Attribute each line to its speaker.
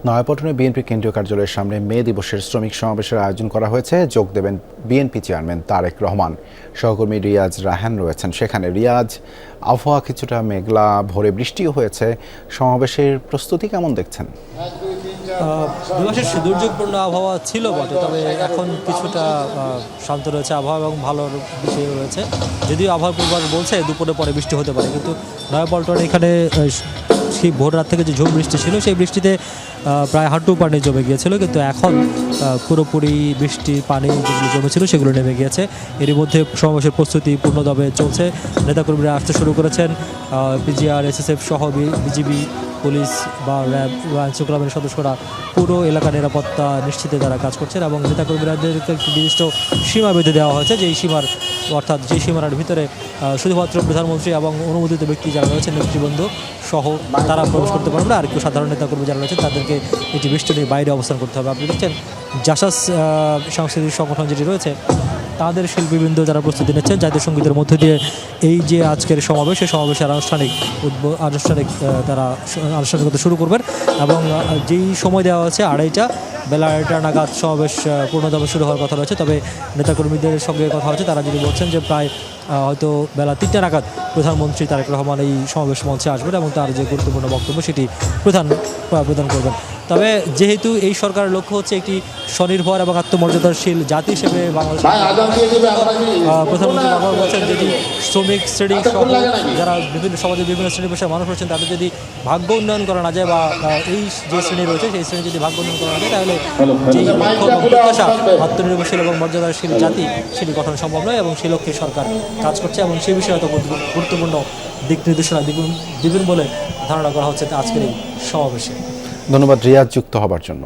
Speaker 1: নয়াপল্টনে বিএনপি কেন্দ্রীয় কার্যালয়ের সামনে মে দিবসের শ্রমিক সমাবেশের আয়োজন করা হয়েছে। যোগ দেবেন বিএনপি চেয়ারম্যান তারেক রহমান, সহকর্মী রিয়াজ রায়হান রয়েছেন সেখানে। রিয়াজ, আবহাওয়া কিছুটা মেঘলা, ভোরে বৃষ্টিও হয়েছে, সমাবেশের প্রস্তুতি কেমন দেখছেন?
Speaker 2: দিবসের দুর্যোগপূর্ণ আবহাওয়া ছিল বটে, তবে এখন কিছুটা শান্ত রয়েছে আবহাওয়া এবং ভালো বিষয় রয়েছে। যদিও আবহাওয়া পূর্বাভাস বলছে দুপুরের পরে বৃষ্টি হতে পারে, কিন্তু নয়াপল্টন এখানে সেই ভোর রাত থেকে যে ঝুম বৃষ্টি ছিল সেই বৃষ্টিতে প্রায় হাঁটু পানি জমে গিয়েছিল, কিন্তু এখন পুরোপুরি বৃষ্টি পানি যেগুলো জমেছিল সেগুলো নেমে গিয়েছে। এরই মধ্যে সমাবেশের প্রস্তুতি পূর্ণদমে চলছে। নেতাকর্মীরা আসতে শুরু করেছেন। পিজিআর, এসএসএফ সহ বিজিবি, পুলিশ বা র্যাব বা আইনশৃঙ্খলা বাহিনীর সদস্যরা পুরো এলাকার নিরাপত্তা নিশ্চিতে তারা কাজ করছেন এবং নেতাকর্মীদেরকে একটি নির্দিষ্ট সীমা বেঁধে দেওয়া হয়েছে, যেই সীমার অর্থাৎ যেই সীমানার ভিতরে শুধুমাত্র প্রধানমন্ত্রী এবং অনুমোদিত ব্যক্তি যারা রয়েছেন নেতৃবৃন্দ সহ তারা প্রবেশ করতে পারবে না। আর একটু সাধারণ নেতাকর্মী যারা রয়েছেন তাদেরকে এটি বেষ্টনীর বাইরে অবস্থান করতে হবে। আপনি দেখছেন জাসাস সাংস্কৃতিক সংগঠন যেটি রয়েছে তাদের শিল্পীবৃন্দ যারা প্রস্তুতি নিচ্ছেন জাতীয় সঙ্গীতের মধ্য দিয়ে এই যে আজকের সমাবেশ, সেই সমাবেশের তারা আনুষ্ঠানিকতা শুরু করবেন এবং যেই সময় দেওয়া হয়েছে বেলা 2টা নাগাদ সমাবেশ পূর্ণদমে শুরু হওয়ার কথা রয়েছে। তবে নেতাকর্মীদের সঙ্গে কথা হচ্ছে, তারা যদি বলছেন যে প্রায় হয়তো বেলা 3টা নাগাদ প্রধানমন্ত্রী তারেক রহমান এই সমাবেশ মঞ্চে আসবেন এবং তার যে গুরুত্বপূর্ণ বক্তব্য সেটি প্রদান করবেন। তবে যেহেতু এই সরকারের লক্ষ্য হচ্ছে একটি স্বনির্ভর এবং আত্মমর্যাদাশীল জাতি হিসেবে বাংলাদেশ, প্রধানমন্ত্রী বারবার বলছেন যদি শ্রমিক শ্রেণী সহ যারা সমাজের বিভিন্ন শ্রেণী পেশার মানুষ রয়েছেন তাদের যদি ভাগ্য উন্নয়ন করা না যায় বা এই যে শ্রেণী রয়েছে সেই শ্রেণী যদি ভাগ্য উন্নয়ন করা না যায়, তাহলে যে প্রত্যাশা আত্মনির্ভরশীল এবং মর্যাদাশীল জাতি সেটি গঠন সম্ভব নয় এবং সেই লক্ষ্যে সরকার কাজ করছে এবং সেই বিষয়ে হয়তো গুরুত্বপূর্ণ দিক নির্দেশনা দিবেন বলে ধারণা করা হচ্ছে আজকের এই সমাবেশে।
Speaker 1: ধন্যবাদ রিয়াজ যুক্ত হবার জন্য।